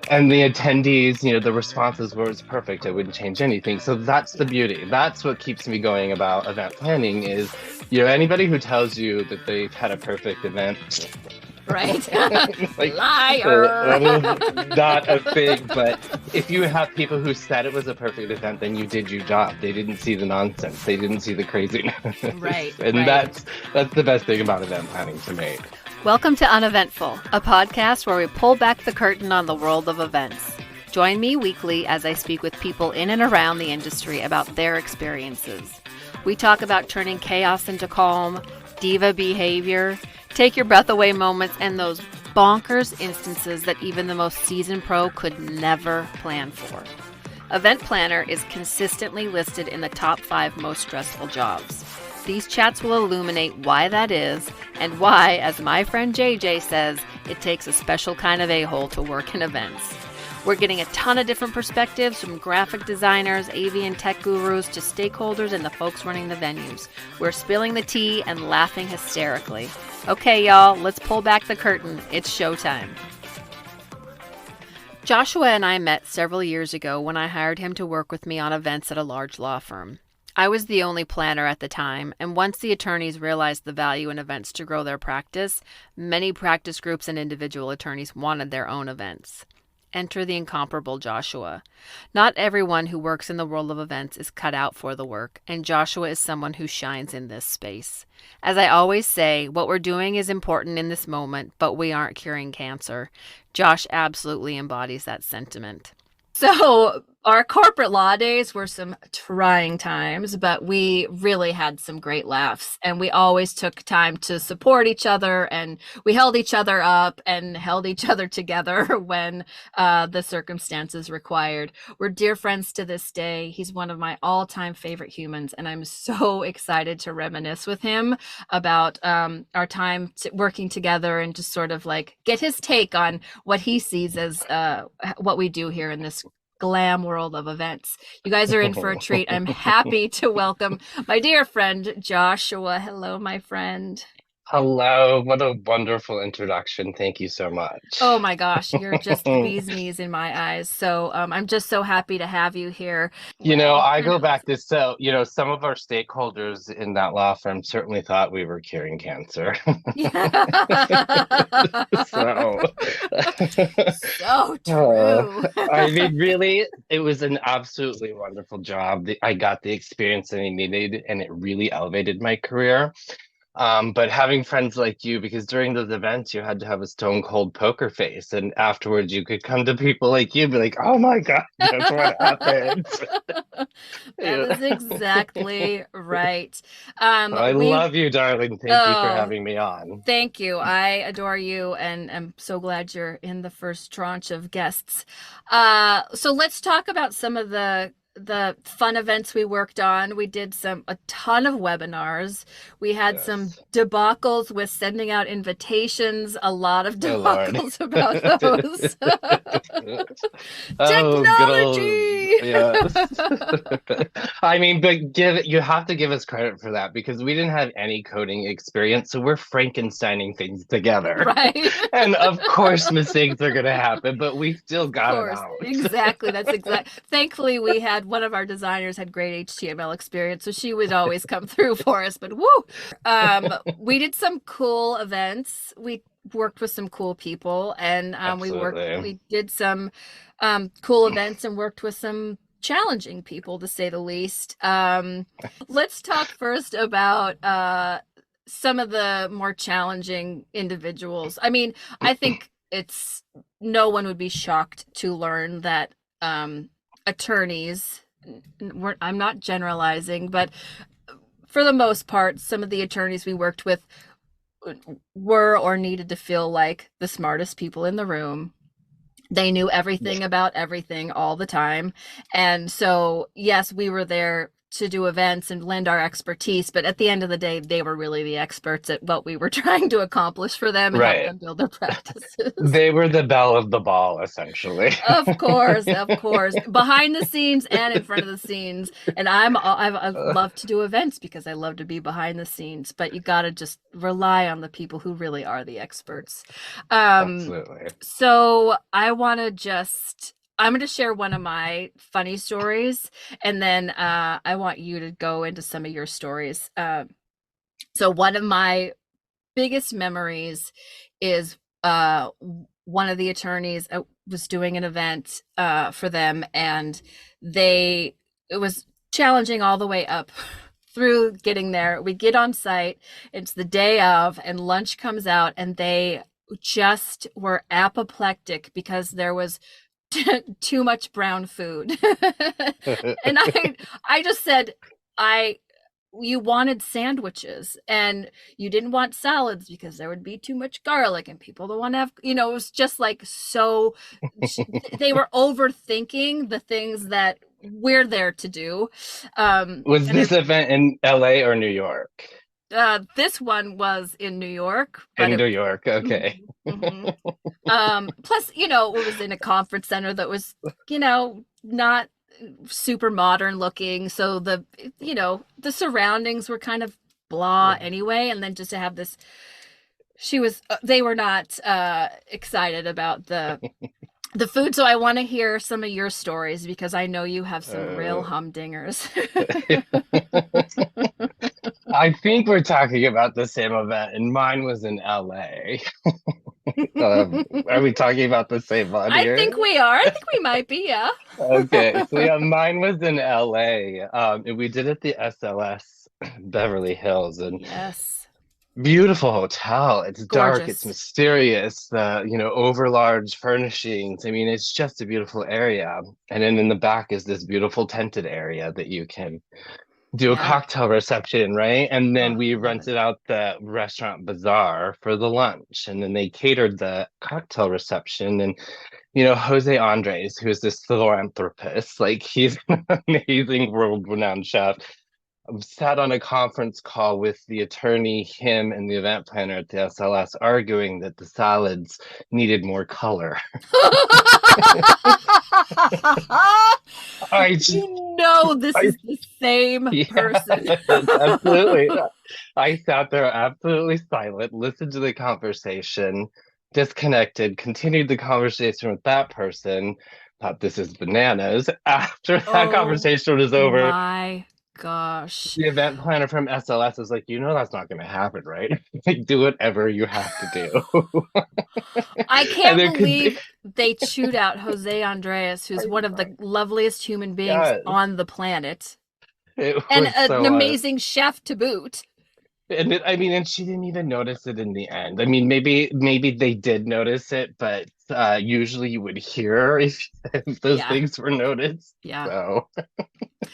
And the attendees, the responses were perfect. I wouldn't change anything. So that's the beauty. That's what keeps me going about event planning is, anybody who tells you that they've had a perfect event, Right. like Liar. that is not a thing. But if you have people who said it was a perfect event, then you did your job. They didn't see the nonsense. They didn't see the craziness. Right, And right. that's the best thing about event planning to me. Welcome to Uneventful, a podcast where we pull back the curtain on the world of events. Join me weekly as I speak with people in and around the industry about their experiences. We talk about turning chaos into calm, diva behavior, take your breath away moments, and those bonkers instances that even the most seasoned pro could never plan for. Event planner is consistently listed in the top 5 most stressful jobs. These chats will illuminate why that is and why, as my friend JJ says, it takes a special kind of a-hole to work in events. We're getting a ton of different perspectives from graphic designers, AV and tech gurus, to stakeholders and the folks running the venues. We're spilling the tea and laughing hysterically. Okay, y'all, let's pull back the curtain. It's showtime. Joshua and I met several years ago when I hired him to work with me on events at a large law firm. I was the only planner at the time, and once the attorneys realized the value in events to grow their practice, many practice groups and individual attorneys wanted their own events. Enter the incomparable Joshua. Not everyone who works in the world of events is cut out for the work, and Joshua is someone who shines in this space. As I always say, what we're doing is important in this moment, but we aren't curing cancer. Josh absolutely embodies that sentiment. So our corporate law days were some trying times, but we really had some great laughs, and we always took time to support each other, and we held each other up and held each other together when the circumstances required. We're dear friends to this day. He's one of my all-time favorite humans, and I'm so excited to reminisce with him about our time working together and just sort of like get his take on what he sees as what we do here in this glam world of events. You guys are in for a treat. I'm happy to welcome my dear friend Joshua. Hello, my friend. Hello, what a wonderful introduction. Thank you so much. Oh my gosh, you're just the bee's knees in my eyes. So I'm just so happy to have you here. I go back to some of our stakeholders in that law firm certainly thought we were curing cancer. So, So true. I mean, really, it was an absolutely wonderful job. I got the experience that I needed, and it really elevated my career. But having friends like you, because during those events you had to have a stone cold poker face, and afterwards you could come to people like you and be like, "Oh my God, that's what happened." That is exactly right. I love you, darling. Thank you for having me on. Thank you. I adore you, and I'm so glad you're in the first tranche of guests. So let's talk about some of the fun events we worked on. We did a ton of webinars. We had some debacles with sending out invitations, a lot of debacles about those. Technology. I mean, but you have to give us credit for that, because we didn't have any coding experience, so we're Frankensteining things together. Right. And of course mistakes are going to happen, but we still got it out. Exactly. Thankfully, we had one of our designers had great HTML experience, so she would always come through for us. But we did some cool events. We worked with some cool people, and we did some cool events and worked with some challenging people, to say the least. Let's talk first about some of the more challenging individuals. I mean, I think no one would be shocked to learn that attorneys, I'm not generalizing, but for the most part, some of the attorneys we worked with were or needed to feel like the smartest people in the room. They knew everything about everything all the time. And so, yes, we were there to do events and lend our expertise, but at the end of the day, they were really the experts at what we were trying to accomplish for them and help Right. them build their practices. They were the belle of the ball, essentially. Of course, of course. Behind the scenes and in front of the scenes. And I love to do events because I love to be behind the scenes, but you got to just rely on the people who really are the experts. Um, Absolutely. so I'm going to share one of my funny stories, and then I want you to go into some of your stories. So one of my biggest memories is one of the attorneys was doing an event for them, and it was challenging all the way up through getting there. We get on site, it's the day of, and lunch comes out, and they just were apoplectic because there was too much brown food. And I just said, I you wanted sandwiches and you didn't want salads because there would be too much garlic and people don't want to have, it was just like so they were overthinking the things that we're there to do. Was And this event in LA or New York? this one was in New York, but In it New York, okay. mhm. Plus, it was in a conference center that was, not super modern looking. So the surroundings were kind of blah anyway. And then just to have this, they were not excited about the food. So I want to hear some of your stories because I know you have some real humdingers. I think we're talking about the same event, and mine was in LA. Are we talking about the same one I here? think we are. I think we might be, yeah. Okay, so yeah, mine was in LA. And we did it at the SLS Beverly Hills, and Yes. beautiful hotel. It's dark, it's Gorgeous. mysterious, over large furnishings. I mean, it's just a beautiful area. And then in the back is this beautiful tented area that you can do a Yeah. cocktail reception, right? And then Oh, we love it. rented out the restaurant bazaar for the lunch, and then they catered the cocktail reception. And Jose Andres, who's this philanthropist, like he's an amazing world-renowned chef, sat on a conference call with the attorney, him, and the event planner at the SLS, arguing that the salads needed more color. I just, This I is the same Yeah, person. absolutely. I sat there absolutely silent, listened to the conversation, disconnected, continued the conversation with that person, thought this is bananas. After that Oh conversation was over, my gosh. the event planner from SLS was like, that's not going to happen, right? Like, do whatever you have to do. I And can't there could be, believe they chewed out Jose Andreas, who's I one of know, the loveliest human beings yes, on the planet it and was an so amazing chef to boot. I mean, and she didn't even notice it in the end. I mean, maybe they did notice it, but usually you would hear if those Yeah. things were noticed. Yeah. So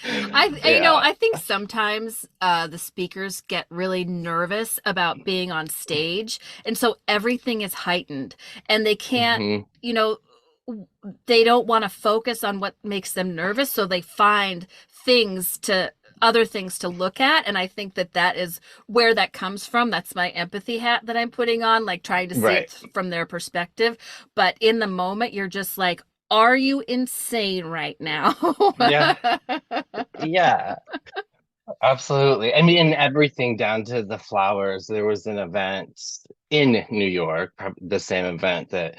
yeah. I think sometimes the speakers get really nervous about being on stage, and so everything is heightened, and they can't, Hmm. you know, they don't want to focus on what makes them nervous, so they find things to other things to look at, and I think that is where that comes from. That's my empathy hat that I'm putting on, like trying to see Right. it from their perspective. But in the moment, you're just like, are you insane right now? Yeah. Yeah. Absolutely. I mean, everything down to the flowers. There was an event in New York, the same event that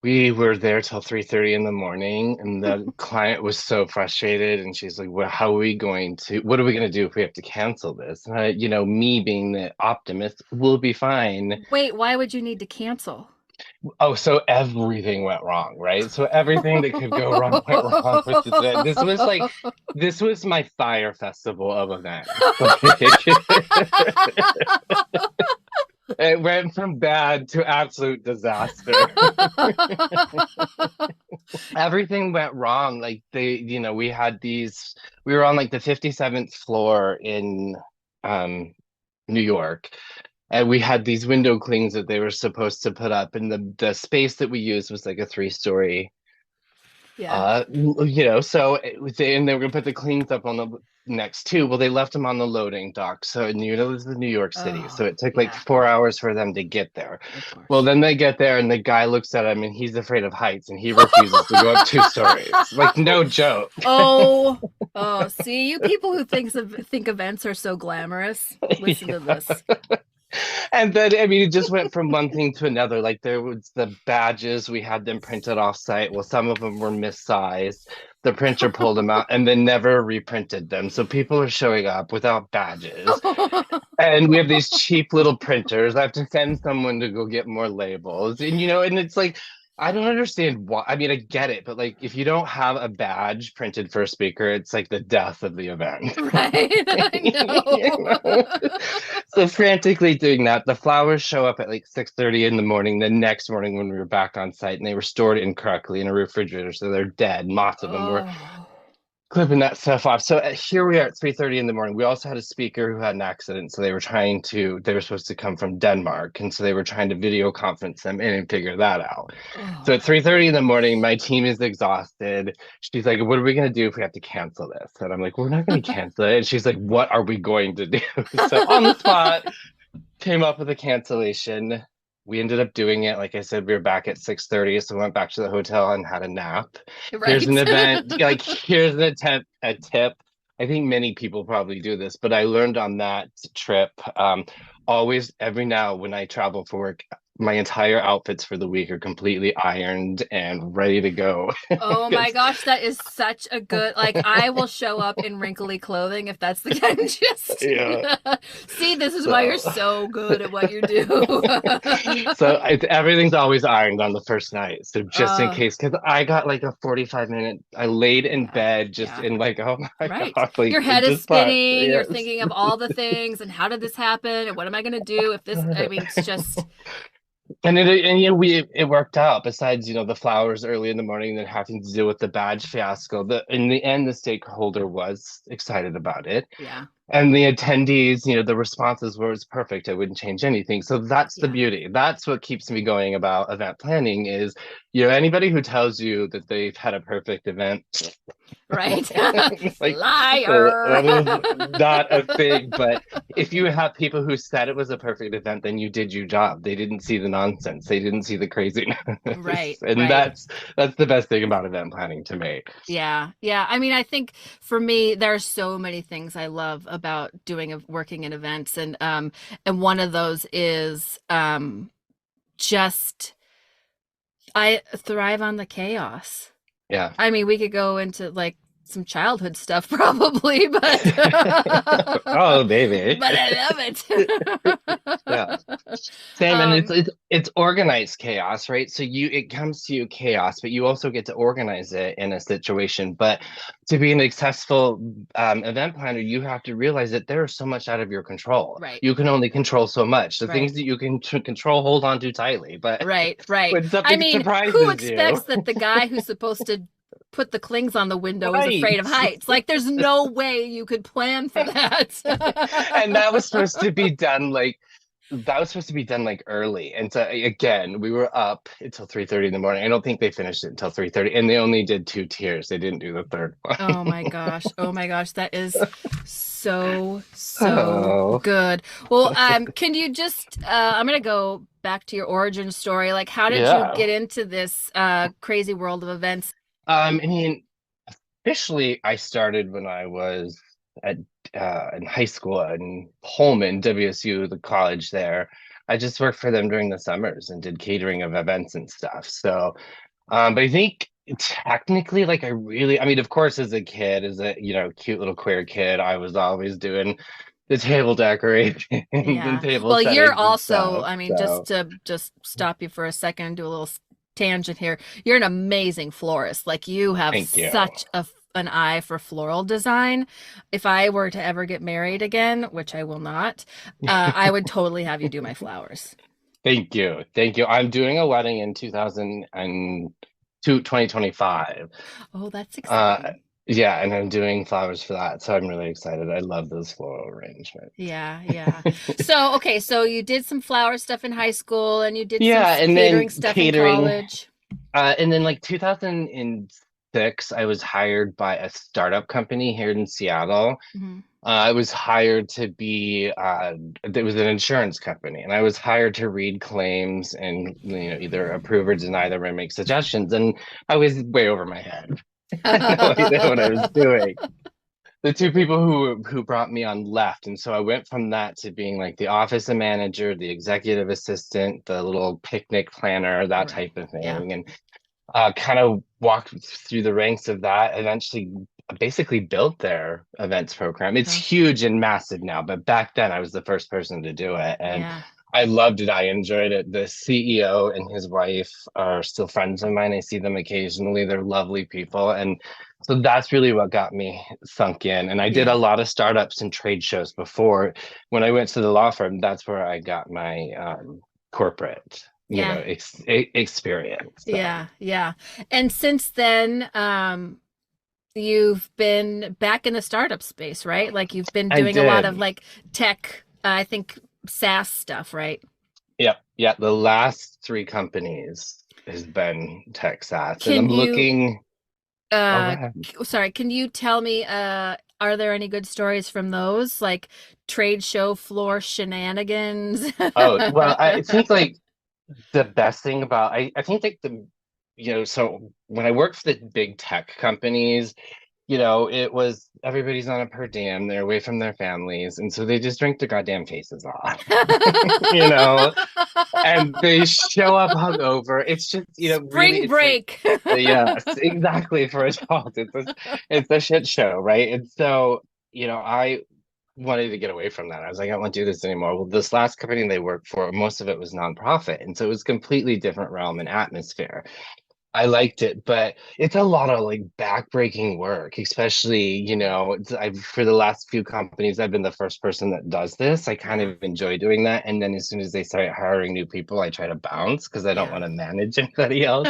we were there till 3:30 in the morning, and the client was so frustrated, and she's like, "Well, what are we going to do if we have to cancel this?" And me being the optimist, we'll be fine. Wait, why would you need to cancel? Oh, so everything went wrong, right? So everything that could go wrong went wrong with this event. This was my fire festival of events. It went from bad to absolute disaster. Everything went wrong. Like we were on like the 57th floor in um New York, and we had these window clings that they were supposed to put up, and the space that we used was like a 3-story Yeah. so and they were gonna put the clings up on the next too. Well, they left them on the loading dock. So, and this is New York City. So Oh, it took like yeah, 4 hours for them to get there. of Well, course. then they get there and the guy looks at him and he's afraid of heights and he refuses to go up 2 stories. Like, no joke. Oh, oh, see, you people who think events are so glamorous, listen to Yeah. this. And then, I mean, it just went from one thing to another. Like there was the badges, we had them printed off site. Well, some of them were missized. The printer pulled them out and then never reprinted them. So people are showing up without badges. And we have these cheap little printers. I have to send someone to go get more labels. And and it's like I don't understand why. I mean, I get it, but like if you don't have a badge printed for a speaker, it's like the death of the event. Right? I You know. know? So frantically doing that, the flowers show up at like 6:30 in the morning the next morning when we were back on site, and they were stored incorrectly in a refrigerator, so they're dead. Most of them were Oh. clipping that stuff off. So here we are at 3:30 in the morning. We also had a speaker who had an accident, so they were supposed to come from Denmark, and so they were trying to video conference them in and figure that out. So Oh. at 3:30 in the morning, my team is exhausted. She's like, "What are we gonna do if we have to cancel this?" And I'm like, "We're not gonna cancel it." And she's like, "What are we going to do?" So on the spot, came up with a cancellation. We ended up doing it. Like I said, we were back at 6:30, so we went back to the hotel and had a nap. Here's an Right. event, like here's a tip. I think many people probably do this, but I learned on that trip, always every now when I travel for work, my entire outfits for the week are completely ironed and ready to go. Oh my 'Cause- gosh, that is such a good, like, I will show up in wrinkly clothing if that's the kind. Just yeah. see, this is why you're So so good at what you do. everything's always ironed on the first night. So just in uh, case, because I got like a 45-minute, I laid in yeah, bed just yeah. in like, oh my Right. God, like Your head is just thought, spinning. You're yes. thinking of all the things and how did this happen and what am I going to do if this, I mean, it's just, And it worked out. Besides, the flowers early in the morning, then having to deal with the badge fiasco. In the end, the stakeholder was excited about it. yeah, And the attendees, the responses were it's perfect. I wouldn't change anything. So that's the yeah, beauty. That's what keeps me going about event planning is, anybody who tells you that they've had a perfect event, right. like Liar. that is not a thing. But if you have people who said it was a perfect event, then you did your job. They didn't see the nonsense. They didn't see the craziness. Right, And right. that's the best thing about event planning to me. Yeah, yeah. I mean, I think for me, there are so many things I love about working in events, and one of those is just I thrive on the chaos. Yeah. I mean, we could go into like some childhood stuff probably, but Oh, baby. but I love it. Yeah. Same, and it's Um, it's it's organized chaos, right? So it comes to you chaos, but you also get to organize it in a situation. But to be an successful event planner, you have to realize that there is so much out of your control. right, You can only control so much. The right. things that you can control, hold on to tightly. But Right, right. when I something mean, who surprises you, expects that the guy who's supposed to put the clings on the window is right? afraid of heights? Like, there's no way you could plan for that. And that was supposed to be done like early. And so again, we were up until 3:30 in the morning. I don't think they finished it until 3:30. And they only did 2 tiers. They didn't do the third one. Oh my gosh. Oh my gosh. That is so, so Oh. good. Well, can you just, I'm gonna go back to your origin story. Like, how did you Yeah. get into this crazy world of events? I mean, officially I started when I was at in high school in Pullman, WSU, the college there. I just worked for them during the summers and did catering of events and stuff. So but I think technically, like I mean, of course, as a kid, as a cute little queer kid, I was always doing the table decorating and Yeah. table Well, you're settings and also, stuff. I mean, just So to just stop you for a second and do a little tangent here. You're an amazing florist. Like you have thank you. such an eye for floral design. If I were to ever get married again, which I will not, I would totally have you do my flowers. Thank you. Thank you. I'm doing a wedding in 2025. Oh, that's Uh, exciting. yeah, and I'm doing flowers for that. So I'm really excited. I love those floral arrangements. Yeah, yeah. So, okay, so you did some flower stuff in high school and you did some Yeah, and catering then stuff in catering. college. And then like 2006. 2006, I was hired by a startup company here in Seattle. Hmm. I was hired to be, it was an insurance company, and I was hired to read claims and, either approve or deny them or make suggestions. And I was way over my head. I had no idea what I was doing. The two people who brought me on left, and so I went from that to being like the office manager, the executive assistant, the little picnic planner, that Right. type of Yeah. thing. And kind of walked through the ranks of that, eventually basically built their events program. It's Oh, huge and massive now, but back then I was the first person to do it. And yeah. I loved it. I enjoyed it. The CEO and his wife are still friends of mine. I see them occasionally. They're lovely people. And so that's really what got me sunk in. And I did a Yeah. lot of startups and trade shows before. When I went to the law firm, that's where I got my corporate, Yeah. experience. So. Yeah. Yeah. And since then, you've been back in the startup space, right? Like you've been I doing a lot of did. like tech, I think SaaS stuff, right? Yep. Yeah. The last three companies has been tech SaaS. And Can I'm you looking, oh, go uh ahead. sorry, can you tell me are there any good stories from those like trade show floor shenanigans? Oh, well, I think like the best thing about I think like so when I worked for the big tech companies, it was everybody's on a per diem, they're away from their families, and so they just drink their goddamn faces off, you know, and they show up hungover. It's just, really, Spring it's like, break. yes, exactly for adults. It's a shit show, right? And so, I wanted to get away from that. I was like, I don't want to do this anymore. Well, this last company they worked for, most of it was nonprofit, and so it was completely different realm and atmosphere. I liked it, but it's a lot of like backbreaking work, especially, for the last few companies, I've been the first person that does this. I kind Yeah. of enjoy doing that. And then as soon as they start hiring new people, I try to bounce because I don't Yeah. want to manage anybody else.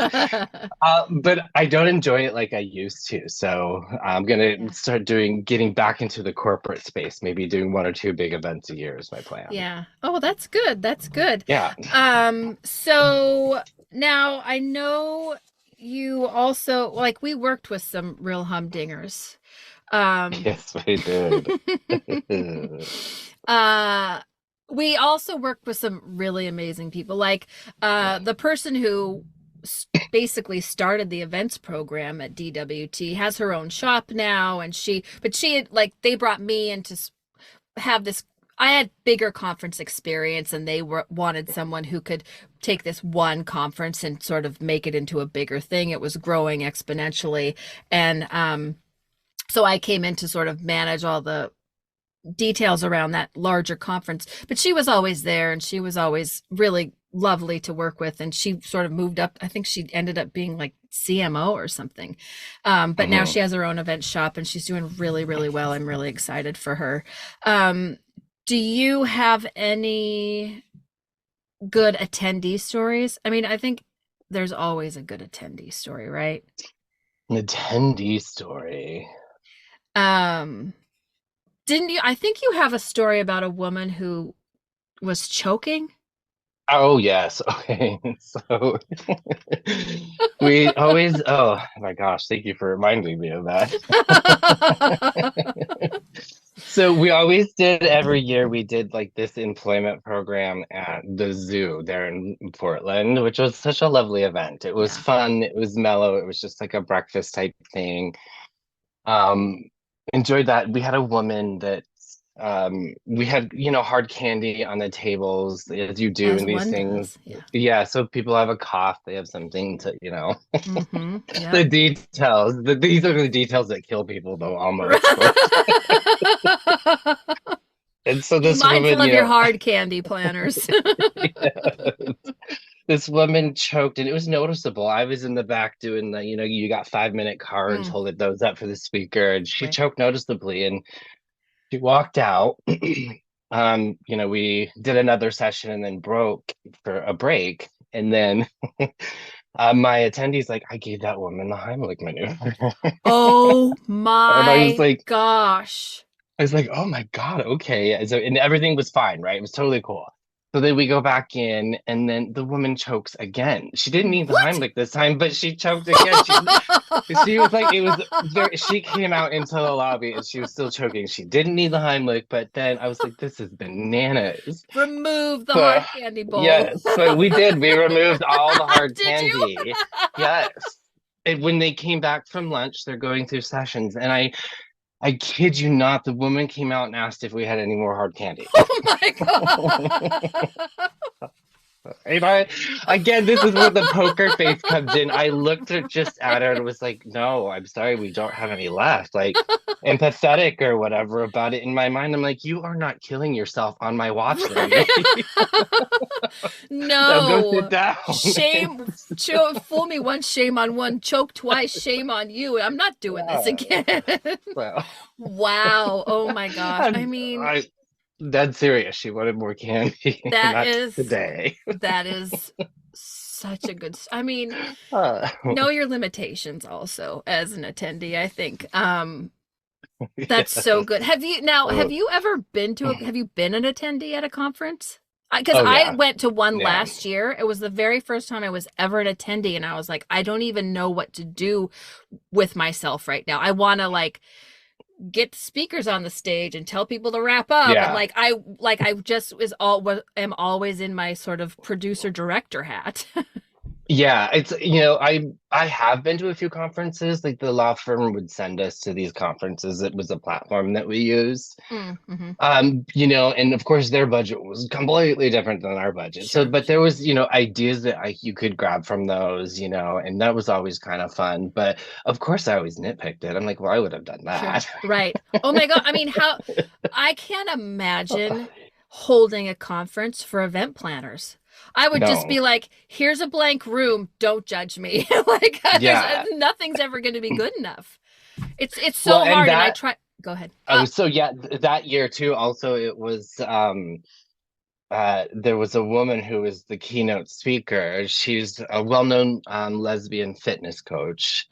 But I don't enjoy it like I used to. So I'm gonna Yeah. start getting back into the corporate space, maybe doing one or two big events a year is my plan. Yeah. Oh, that's good. That's good. Yeah. So now I know you also like we worked with some real humdingers. Um, Yes, we did. uh, we also worked with some really amazing people. Like the person who basically started the events program at DWT has her own shop now, and but she had like they brought me in to have this. I had bigger conference experience, and they wanted someone who could take this one conference and sort of make it into a bigger thing. It was growing exponentially, and so I came in to sort of manage all the details around that larger conference. But she was always there, and she was always really lovely to work with. And she sort of moved up. I think she ended up being like CMO or something. But now Mhm. she has her own event shop, and she's doing really, really well. I'm really excited for her. Um, do you have any good attendee stories? I mean, I think there's always a good attendee story, right? An attendee story. Um, didn't you? I think you have a story about a woman who was choking. Oh, yes. Okay. So we always, oh my gosh, thank you for reminding me of that. So we always did every year, we did like this employment program at the zoo there in Portland, which was such a lovely event. It was Yeah. fun, it was mellow, it was just like a breakfast type thing. Um, Enjoyed that. We had a woman that we had, hard candy on the tables as you do As in these one things. does. Yeah. Yeah, so people have a cough, they have something to, Mm-hmm. the Yep. details. These are the details that kill people though, almost. And so Be this mindful woman, of your hard candy planners. yeah, this woman choked and it was noticeable. I was in the back doing the, you got 5-minute cards, Mm, holding those up for the speaker, and she right. choked noticeably. And she walked out. We did another session and then broke for a break. And then my attendee's like, I gave that woman the Heimlich maneuver. Oh And my gosh. I was like, oh my God, okay. And everything was fine, right? It was totally cool. So then we go back in, and then the woman chokes again. She didn't need the What? Heimlich this time, but she choked again. She was like, it was very, she came out into the lobby and she was still choking. She didn't need the Heimlich, but then I was like, this is bananas. Remove the So, hard candy bowl. yes, so we did. We removed all the hard Did you? candy. Yes. And when they came back from lunch, they're going through sessions, and I kid you not, the woman came out and asked if we had any more hard candy. Oh my God. And again, this is where the poker face comes in. I looked just at her and was like, no, I'm sorry, we don't have any left. Like, empathetic or whatever about it. In my mind, I'm like, you are not killing yourself on my watch, lady. So go sit No. down. Fool me once, shame on one. Choke twice, shame on you. I'm not doing this again. Well, wow. Oh my gosh. I mean, I dead serious. She wanted more candy. that Not is today. that is such a good. I mean, Uh, know your limitations also as an attendee, I think. That's yes. so good. Have Oh, you ever been to have you been an attendee at a conference? Because oh I yeah. went to one Yeah. last year. It was the very first time I was ever an attendee, and I was like, I don't even know what to do with myself right now. I want to like get speakers on the stage and tell people to wrap up, and Yeah. I just am always in my sort of producer director hat. Yeah, it's I have been to a few conferences. Like the law firm would send us to these conferences. It was a platform that we used. Mm-hmm. And of course their budget was completely different than our budget. So, Sure, but there sure. was, ideas that you could grab from those, and that was always kind of fun. But of course I always nitpicked it. I'm like, well, I would have done Sure. that. Right. Oh my God. I mean, how I can't imagine holding a conference for event planners. I would just No. be like, here's a blank room. Don't judge me. Like there's Yeah. nothing's ever going to be good enough. It's Well, so and hard and I that try go ahead. so yeah, that year too, also it was there was a woman who was the keynote speaker. She's a well-known lesbian fitness coach.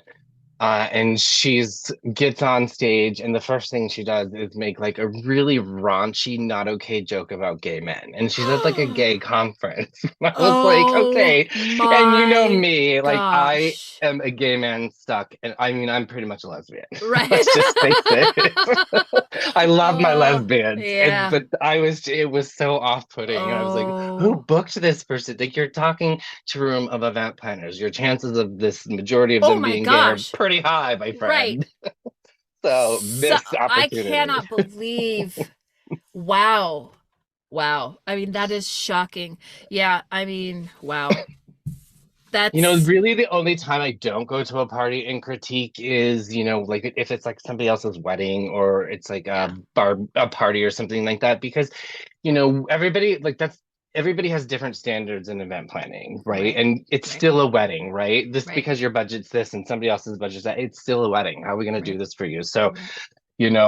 And she's gets on stage, and the first thing she does is make like a really raunchy, not okay joke about gay men. And she's at like a gay conference. I was like, Oh okay. And you know my me, like I gosh. am a gay man stuck, and I mean I'm pretty much a lesbian. Right. Let's just face it. I love my Oh, lesbians, yeah. but it was so off-putting. And I was like, who Oh. booked this person? Like you're talking to a room of event planners. Your chances of this majority of Oh them my being gay are gosh. pretty high, my Right. friend. So So missed I opportunity. cannot believe. Wow. Wow. I mean, that is shocking. Yeah, I mean, wow. That's Really the only time I don't go to a party and critique is, like if it's like somebody else's wedding or it's like yeah, a party or something like that, because everybody like that's everybody has different standards in event planning, right? right. And it's Right. still a wedding, right? Just Right. because your budget's this and somebody else's budget's that, it's still a wedding. How are we going to do Right. this for you? So, Right.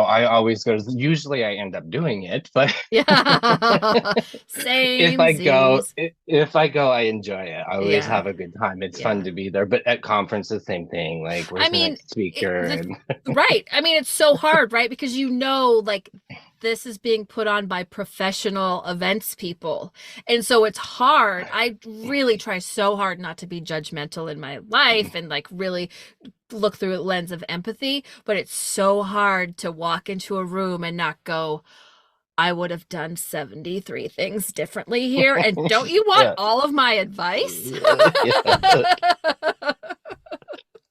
I always go, usually I end up doing it, but Yeah. if Same I go, seams. if I go, I enjoy it. I always Yeah. have a good time. It's fun Yeah. to be there. But at conferences, same thing. Like, I where's the mean, next speaker? And right. I mean, it's so hard, right? Because like this is being put on by professional events people. And so it's hard. I really try so hard not to be judgmental in my life and like really look through a lens of empathy, but it's so hard to walk into a room and not go, I would have done 73 things differently here. And don't you want yeah, all of my advice? yeah,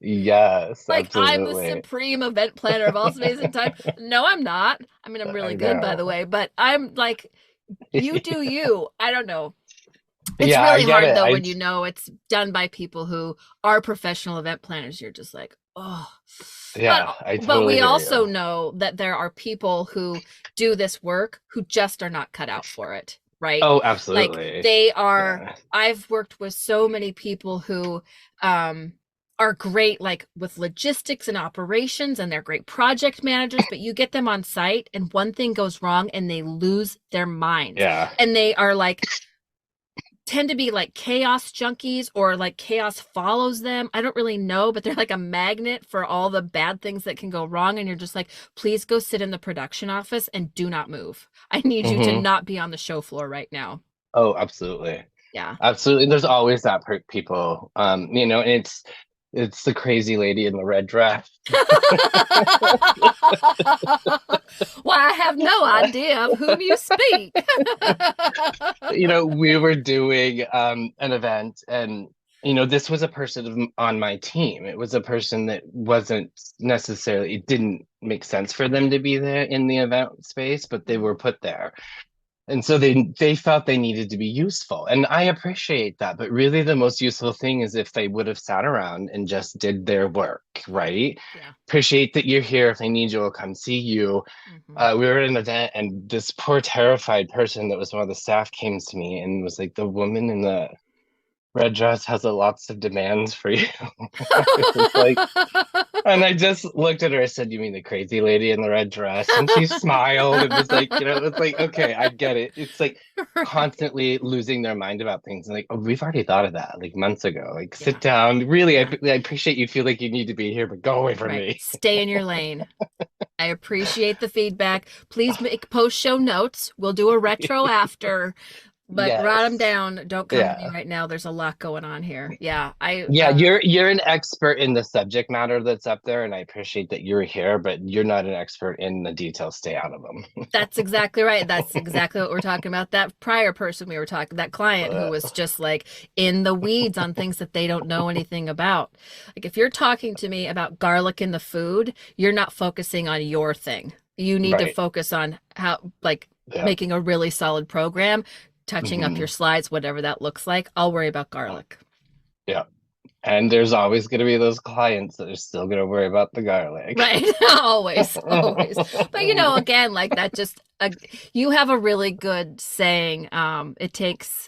yes, Like I'm the absolutely. supreme event planner of all space and time. No, I'm not. I mean, I'm really I good, by the know. way, but I'm like, you do you. I don't know. It's Yeah, I really get hard it. though when you know it's done by people who are professional event planners. You're just like, oh. But Yeah, I but totally we hear you. also know that there are people who do this work who just are not cut out for it, right? Oh, Like absolutely. they are Yeah. I've worked with so many people who are great like with logistics and operations and they're great project managers, but you get them on site and one thing goes wrong and they lose their minds. Yeah. And they are like tend to be like chaos junkies or like chaos follows them. I don't really know, but they're like a magnet for all the bad things that can go wrong. And you're just like, please go sit in the production office and do not move. I need you to Hmm. not be on the show floor right now. Oh, absolutely. Yeah. Absolutely. There's always that people, and it's the crazy lady in the red dress. Why, I have no idea of whom you speak. We were doing an event, and this was a person on my team. It was a person that wasn't necessarily, it didn't make sense for them to be there in the event space, but they Mhm. were put there. And so they felt they needed to be useful. And I appreciate that. But really, the most useful thing is if they would have sat around and just did their work, Right. right? Yeah. Appreciate that you're here. If they need you, will come see you. Hmm. We were at an event, and this poor, terrified person that was one of the staff came to me and was like, the woman in the red dress has a lots of demands for you. It was like, and I just looked at her. I said, "You mean the crazy lady in the red dress?" And she smiled and was like, it's like, okay, I get it. It's like constantly losing their mind about things. And like, oh, we've already thought of that like months ago. Like, sit Yeah. down. Really, Yeah. I appreciate you feel like you need to be here, but go away from Right. me. Stay in your lane. I appreciate the feedback. Please make post show notes. We'll do a retro after, but write them Yes. down. Don't come to me Yeah. right now. There's a lot going on here. Yeah. I Yeah, you're an expert in the subject matter that's up there, and I appreciate that you're here, but you're not an expert in the details. Stay out of them. That's exactly right. That's exactly what we're talking about. That prior person we were talking, that client who was just like in the weeds on things that they don't know anything about. Like if you're talking to me about garlic in the food, you're not focusing on your thing. You need to Right. focus on how, like, Yeah. making a really solid program, touching up your Hmm. slides, whatever that looks like. I'll worry about garlic. Yeah. And there's always going to be those clients that are still going to worry about the garlic. Right. Always, always. But again, like that just you have a really good saying. It takes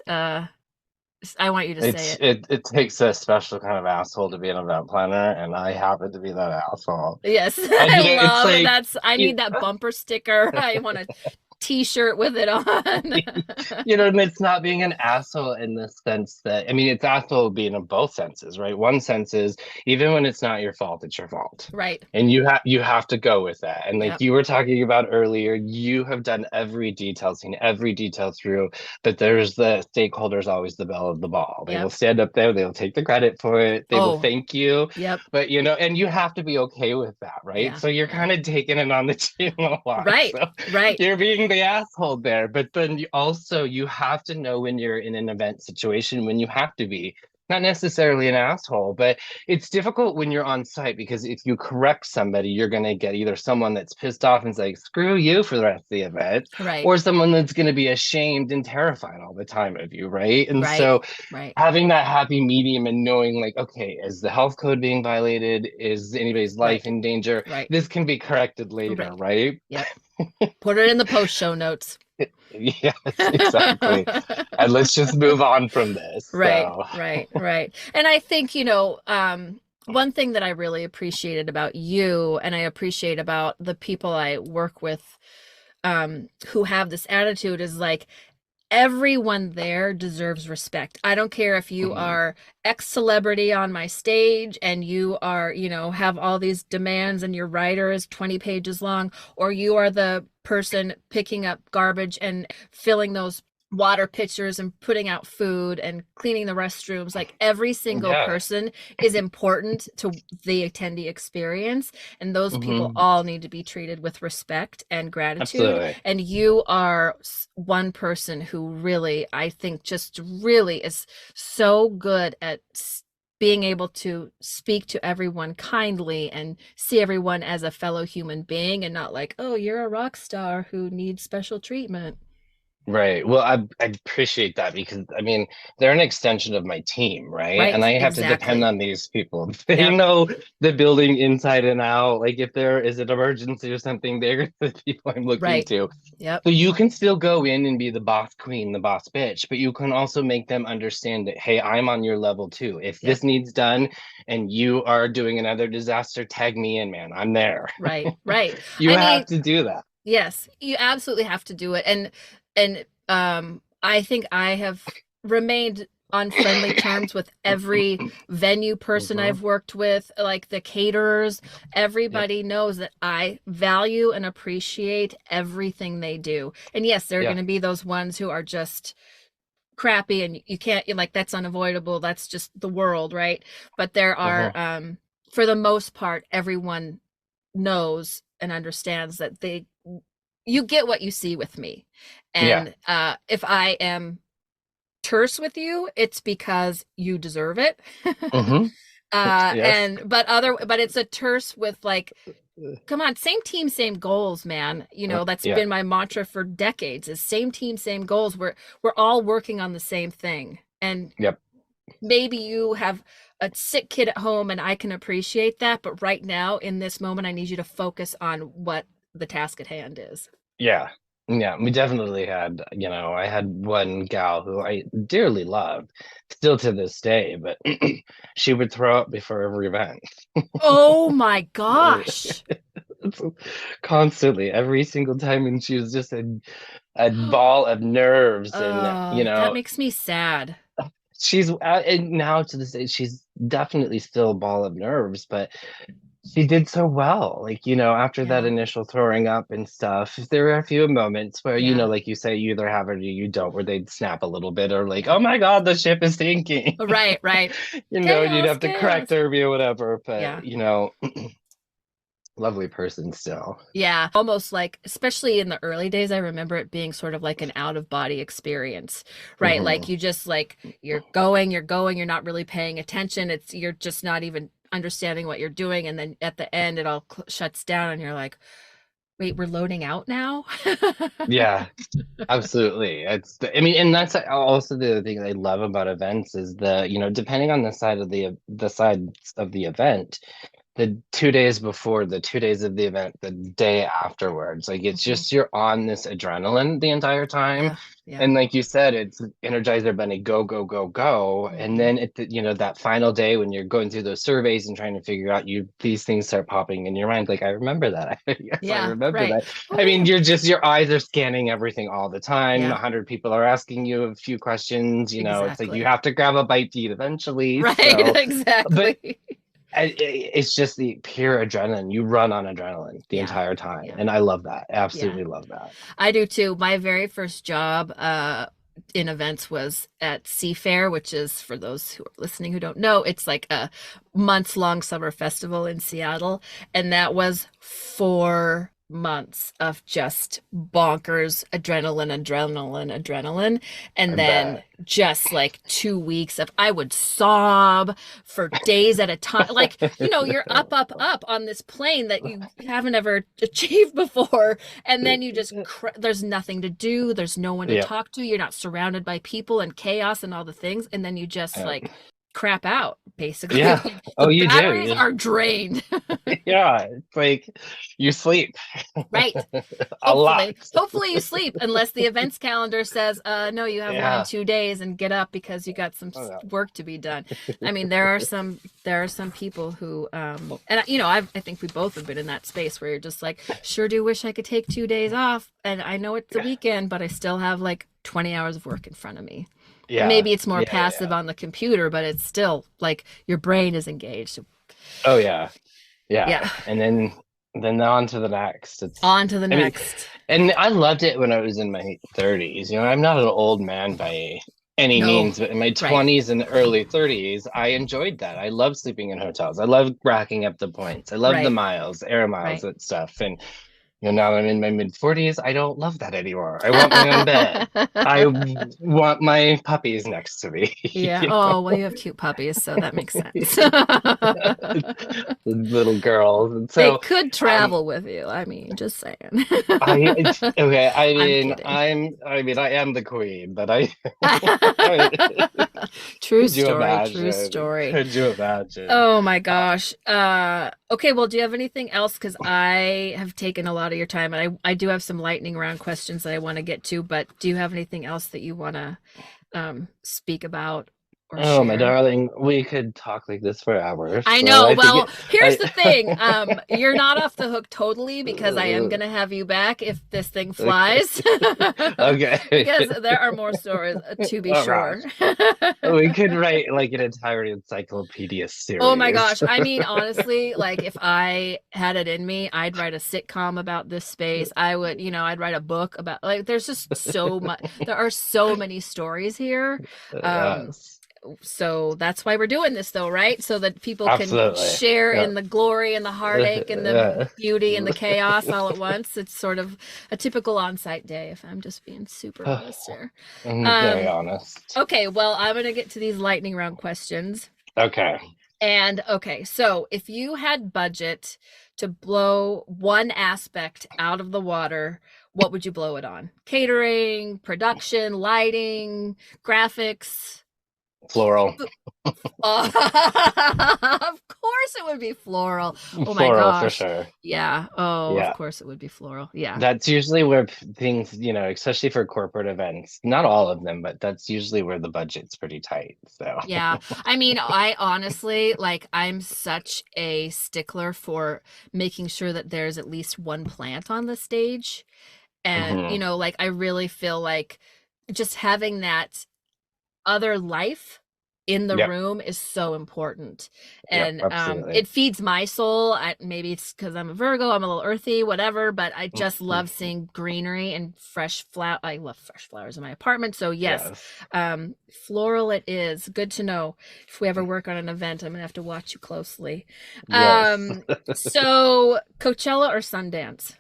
I want you to say it. It takes a special kind of asshole to be an event planner, and I happen to be that asshole. Yes. And I it's love like that's I you, need that bumper sticker. I want a t-shirt with it on. and it's not being an asshole in the sense that, I mean, it's asshole being in both senses, right? One sense is even when it's not your fault, it's your fault. Right. And you have to go with that. And like Yep. you were talking about earlier, you have done every detail, seen every detail through, but there's the stakeholders always the bell of the ball. They will Yep. stand up there, they'll take the credit for it, they will Oh, thank you, yep. but and you have to be okay with that, right? Yeah. So you're Yeah. kind of taking it on the chin a lot. Right. So Right. you're being the asshole there, but then you have to know when you're in an event situation when you have to be not necessarily an asshole, but it's difficult when you're on site because if you correct somebody, you're going to get either someone that's pissed off and is like, screw you for the rest of the event, Right. or someone that's going to be ashamed and terrified all the time of you, right? And Right. so Right. having that happy medium and knowing, like, okay, is the health code being violated? Is anybody's life Right. in danger? Right. This can be corrected later, Right. right? Yep. Put it in the post show notes. Yes, exactly. And let's just move on from this. Right, So, right, right. And I think, one thing that I really appreciated about you and I appreciate about the people I work with, who have this attitude is like everyone there deserves respect. I don't care if you mhm. are ex celebrity on my stage and you are, have all these demands and your writer is 20 pages long, or you are the person picking up garbage and filling those water pitchers and putting out food and cleaning the restrooms. Like every single Yeah. person is important to the attendee experience. And those people Hmm. all need to be treated with respect and gratitude. Absolutely. And you are one person who really, I think, just really is so good at being able to speak to everyone kindly and see everyone as a fellow human being and not like, oh, you're a rock star who needs special treatment. Right. Well, I appreciate that because I mean, they're an extension of my team, right? And Right, I have to depend exactly. on these people. They Yep, know the building inside and out. Like if there is an emergency or something, they're the people I'm looking right. to. Yep, So you can still go in and be the boss queen, the boss bitch, but you can also make them understand that, hey, I'm on your level too. If yep, this needs done and you are doing another disaster, tag me in, man. I'm there. right, right. You I have mean, to do that. yes, you absolutely have to do it. And I think I have remained on friendly terms with every venue person Mhm. I've worked with, like the caterers. Yep. Everybody knows that I value and appreciate everything they do. And yes, there are Yeah. going to be those ones who are just crappy and you can't, you're like, that's unavoidable, that's just the world, right? But there are, Hmm. for the most part, everyone knows and understands that you get what you see with me. Yeah. And if I am terse with you, it's because you deserve it. Hmm. Yes. But it's a terse with like, come on, same team, same goals, man. That's Yeah. been my mantra for decades, is same team, same goals. We're all working on the same thing. And Yep. maybe you have a sick kid at home and I can appreciate that, but right now in this moment I need you to focus on what the task at hand is. Yeah. Yeah. We definitely had, I had one gal who I dearly loved, still to this day, but she would throw up before every event. Oh my gosh. Constantly, every single time, and she was just a ball of nerves, and Oh, that makes me sad. she's and now to this day she's definitely still a ball of nerves, but she did so well. Like, after that Yeah. initial throwing up and stuff, there were a few moments where, Yeah. like you say, you either have it or you don't, where they'd snap a little bit, or like, Yeah. oh my God, the ship is sinking. Right, right. And you'd Chaos, have to correct chaos. her or whatever. But, Yeah. lovely person still. Yeah, almost like, especially in the early days, I remember it being sort of like an out of body experience, right? Like Hmm. you just like, you're going, you're not really paying attention. You're just not even understanding what you're doing. And then at the end, it all shuts down and you're like, wait, we're loading out now? Yeah. Absolutely. I mean, and that's also the thing I love about events is depending on the sides of the event, the 2 days before, the 2 days of the event, the day afterwards, like it's Mhm. just you're on this adrenaline the entire time. Yeah, yeah. And like you said, it's Energizer Bunny, go, go, go, go. And Mhm. then that final day when you're going through those surveys and trying to figure out these things start popping in your mind. Like, I remember that. Yes, I Yeah, remember right. that. Oh, I mean, yeah. your eyes are scanning everything all the time. Yeah, 100 people are asking you a few questions. It's like you exactly. have to grab a bite to eat eventually. Right, So, but exactly. it's just the pure adrenaline. You run on adrenaline the Yeah, entire time. yeah, And I love that. yeah. Absolutely love that. I do too. My very first job in events was at Seafair, which is, for those who are listening who don't know, it's like a months-long summer festival in Seattle. And that was 4 months of just bonkers adrenaline, adrenaline, adrenaline. I And then bet. just like 2 weeks of, I would sob for days at a time. Like, you're up, up, up on this plane that you haven't ever achieved before, and then you just there's nothing to do, there's no one to Yeah. talk to, you're not surrounded by people and chaos and all the things, and then you just Yeah. like crap out basically. Yeah. Like the Oh, you do. batteries are drained. Yeah. It's like you sleep Right. a lot. Hopefully you sleep, unless the events calendar says no, you have one in Yeah. 2 days, and get up because you got some Oh, yeah. work to be done. I mean, there are some people who and I think we both have been in that space where you're just like, sure do wish I could take 2 days off, and I know it's the Yeah. weekend, but I still have like 20 hours of work in front of me. And Yeah. maybe it's more Yeah. Yeah. passive Yeah. on the computer, but it's still like your brain is engaged. Oh, yeah. Yeah. Yeah, And then on to the next. on to the I mean, next. and I loved it when I was in my 30s. I'm not an old man by any No, means, but in my right, 20s and early 30s, I enjoyed that. I loved sleeping in hotels. I loved racking up the points. I loved the right, miles, air miles, right. that stuff. And now I'm in my mid 40s. I don't love that anymore. I want my own bed. I want my puppies next to me. Yeah. You Oh, well, know? you have cute puppies, so that makes sense. Little girls. And They so, could um, travel with you. I mean, just saying. okay. I'm kidding. I mean, I am the queen, but I mean, True could you story, true imagine? story. Could you imagine? Oh my Uh, gosh. Okay, well, do you have anything else? Because I have taken a lot of your time, and I do have some lightning round questions that I want to get to, but do you have anything else that you want to speak about? or Oh, my share? darling, we could talk like this for hours. I So know. I think Well, it, here's I, the thing. You're not off the hook totally because I am gonna have you back if this thing flies. okay. Because there are more stories to be Oh gosh. sure. We could write like an entire encyclopedia Oh my series. gosh. I mean, honestly, like if I had it in me, I'd write a sitcom about this space. I would, I'd write a book about like there's just so much there are so many stories here. Um, Yes, so that's why we're doing this though, right? So that people can absolutely. share Yeah. in the glory and the heartache and the beauty and the chaos all at once. It's sort of a typical on-site day if I'm just being super honest here. I'm very Um, honest. okay, well, I'm gonna get to these lightning round questions. Okay. And okay, so if you had budget to blow one aspect out of the water, what would you blow it on? Catering, production, lighting, graphics? Floral. Oh, of course it would be floral. Oh my Floral for gosh. sure. Yeah. Oh, of Yeah. course it would be floral. Yeah. That's usually where things, especially for corporate events, not all of them, but that's usually where the budget's pretty tight. So, Yeah. I mean, I honestly, like, I'm such a stickler for making sure that there's at least one plant on the stage. And, mhm. like, I really feel like just having that other life in the Yep. room is so important. Yep. And Absolutely. it feeds my soul. Maybe it's because I'm a Virgo, I'm a little earthy, whatever, but I just love Mhm. seeing greenery and fresh flower. I love fresh flowers in my apartment. So yes, Yes. floral it is. Good to know. If we ever work on an event, I'm gonna have to watch you closely. Yes. So Coachella or Sundance?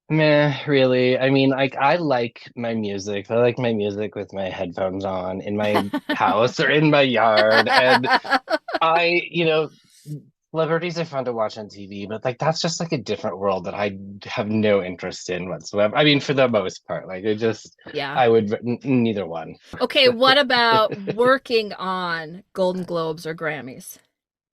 Meh, really. I mean, like I like my music. I like my music with my headphones on in my house or in my yard. And celebrities are fun to watch on TV, but like that's just like a different world that I have no interest in whatsoever. I mean, for the most part, like Yeah. I would neither one. Okay, what about working on Golden Globes or Grammys?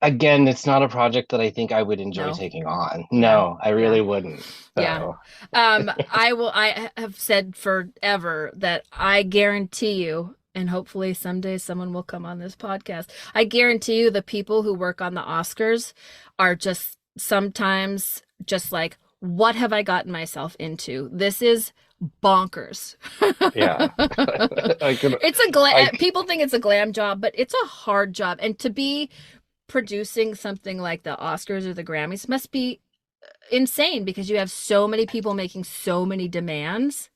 Again, it's not a project that I think I would enjoy No. taking on. Yeah. No, I Yeah. really wouldn't. Yeah. So, I have said forever that I guarantee you, and hopefully someday someone will come on this podcast. I guarantee you the people who work on the Oscars are just sometimes just like, what have I gotten myself into? This is bonkers. yeah. I could It's a I people think it's a glam job, but it's a hard job. And to be producing something like the Oscars or the Grammys must be insane because you have so many people making so many demands.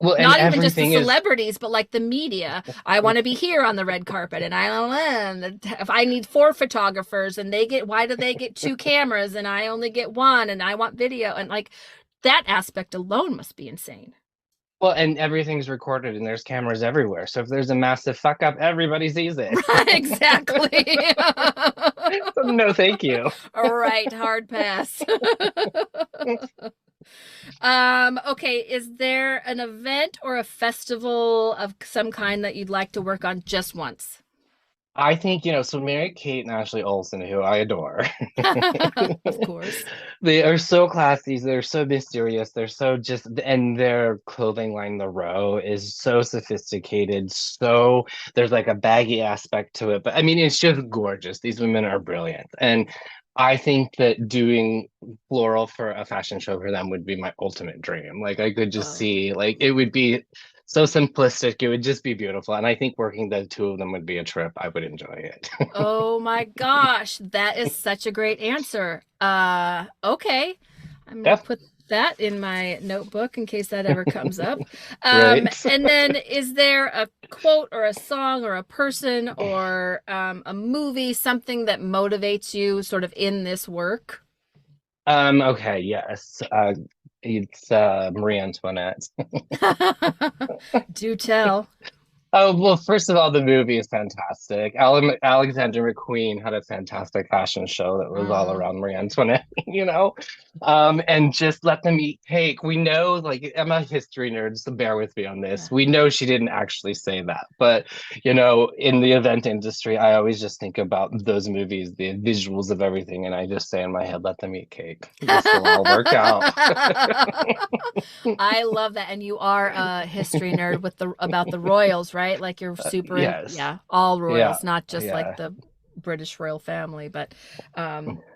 well, and Not even just the everything is celebrities, but like the media. I want to be here on the red carpet, and I don't know if I need 4 photographers, and why do they get 2 cameras, and I only get one, and I want video, and like that aspect alone must be insane. well, and everything's recorded and there's cameras everywhere. So if there's a massive fuck up, everybody sees it. Right, exactly. No, thank you. All right, hard pass. Okay, is there an event or a festival of some kind that you'd like to work on just once? I think, so Mary Kate and Ashley Olsen, who I adore, Of course. they are so classy, they're so mysterious, they're so just, and their clothing line, The Row, is so sophisticated. So there's like a baggy aspect to it, but I mean, it's just gorgeous. These women are brilliant. And I think that doing floral for a fashion show for them would be my ultimate dream. Like I could just Oh. see, like it would be so simplistic. It would just be beautiful. And I think working the two of them would be a trip. I would enjoy it. Oh my gosh, that is such a great answer. Okay. I'm gonna Yeah, put that in my notebook in case that ever comes up. right. And then is there a quote or a song or a person or a movie, something that motivates you sort of in this work? Okay, yes. It's Marie Antoinette. Do tell. Oh, well, first of all, the movie is fantastic. Alexander McQueen had a fantastic fashion show that was all Mm, around Marie Antoinette, you know? And just let them eat cake. We know, like, I'm a history nerd, so bear with me on yeah. this. We know she didn't actually say that. But, in the event industry, I always just think about those movies, the visuals of everything, and I just say in my head, let them eat cake. This will all work out. I love that. And you are a history nerd with the about the royals, right? right? Like you're super, Yes. all Yeah. royals, not just like Yeah. the British royal family. But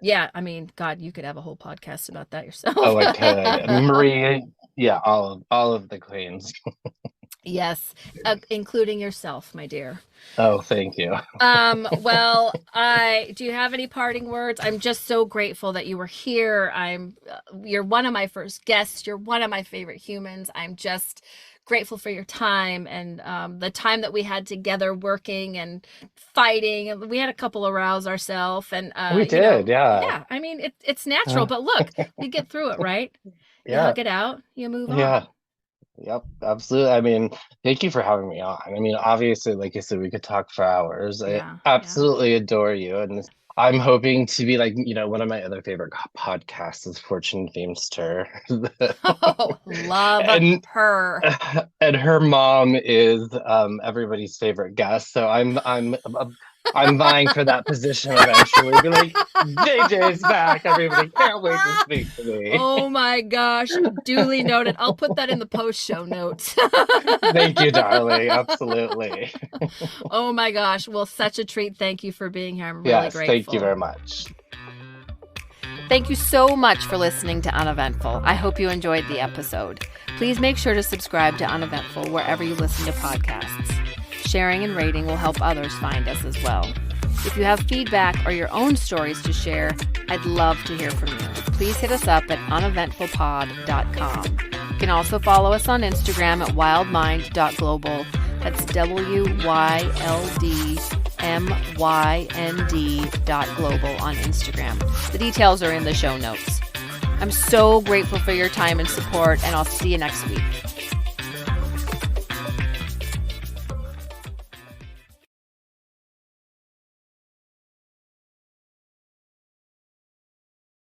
yeah, I mean, God, you could have a whole podcast about that yourself. Oh, I could. Marie, yeah, all of the queens. Yes, including yourself, my dear. Oh, thank you. Well, do you have any parting words? I'm just so grateful that you were here. You're one of my first guests. You're one of my favorite humans. I'm just grateful for your time and the time that we had together working and fighting. We had a couple of rows ourselves, and We did, yeah. yeah. I mean, it's natural, but look, you get through it, right? You Yeah. hug it out. You move on. Yeah. Yep, absolutely. I mean, thank you for having me on. I mean, obviously, like I said, we could talk for hours. I Yeah. absolutely adore you. And I'm hoping to be like, one of my other favorite podcasts is Fortune Feimster. Oh, love and her. and her mom is everybody's favorite guest. So I'm vying for that position eventually. Be like, JJ's back. Everybody can't wait to speak to me. Oh my gosh. Duly noted. I'll put that in the post show notes. Thank you, darling. Absolutely. Oh my gosh. Well, such a treat. Thank you for being here. I'm really Yes, grateful. thank you very much. Thank you so much for listening to Uneventful. I hope you enjoyed the episode. Please make sure to subscribe to Uneventful wherever you listen to podcasts. Sharing and rating will help others find us as well. If you have feedback or your own stories to share, I'd love to hear from you. Please hit us up at uneventfulpod.com. You can also follow us on Instagram at wildmind.global. That's WYLDMYND.global on Instagram. The details are in the show notes. I'm so grateful for your time and support, and I'll see you next week.